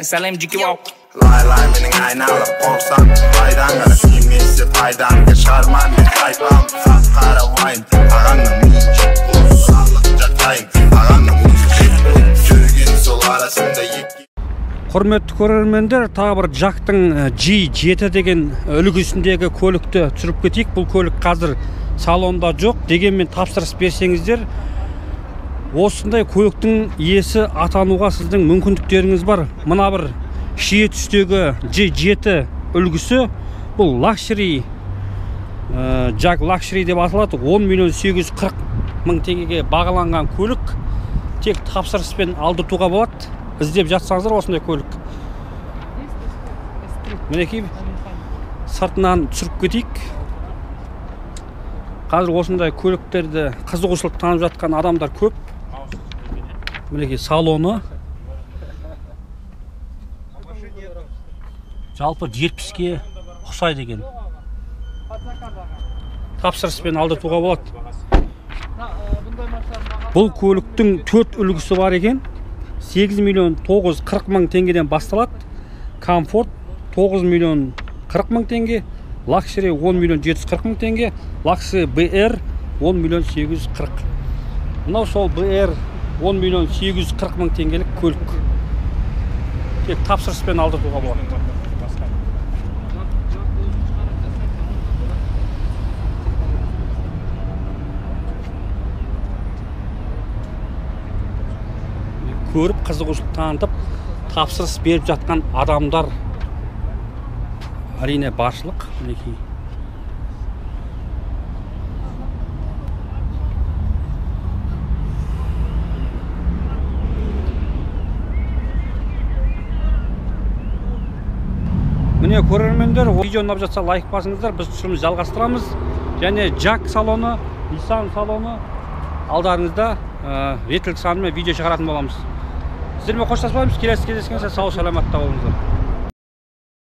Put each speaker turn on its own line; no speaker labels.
Salam jiki wow.
Lay mening aynalıp korsan Faydan gana siymesi faydan Geçarman bir kaybam Sakkara wine Ağanın müzik Sağlık jatayın Ağanın müzik Жүрген сол арасында екі
Құрметті көрермендер, тағы бір жақтың G7 деген үлгісіндегі көлікті түсіріп кетейік. Бұл көлік қазір салонда жоқ, дегенмен тапсырыс берсеңіздер, осындай көліктің иесі атануға сіздің мүмкіндіктеріңіз бар. Мына бір шие түстегі G7 үлгісі, бұл лакшери, Jag Luxury деп аталады. 10 миллион 840 мың теңгеге бағаланған көлік. Тек тапсырыспен алдыртуға болады. Іздеп жатсаңыздар осындай көлік. Мінекей сыртынан түсіріп кетейік. Қазір осындай көліктерді қызығушылық танып жатқан адамдар көп. Мінекей салоны. Жалпы 70-ке ұқсайды екен. Тапсырыспен алдыртуға болады. Бұл көліктің 4 үлгісі бар екен. 8 миллион 940 мың теңгеден басталады. Комфорт 9 миллион 40 мың теңге. Luxury 10 миллион 740 мың теңге. Luxury BR 10 миллион 840. Мынау сол BR 10 миллион 840 мың теңгелік көлік. Тек тапсырыспен алдыртуға болады. Көріп, қызығушылық танытып, тапсырыс беріп жатқан адамдар әрине баршылық. Міне көрермендер, видео ұнап жатса лайк басыңыздар, біз түсіріміз жалғастырамыз. Және Jag салоны, Nissan салоны алдарыңызда ретілік санымен видео шығаратын боламыз. Сіздермен қоштаспаймыз, келесі кездескенше сау саламатта болыңыздар.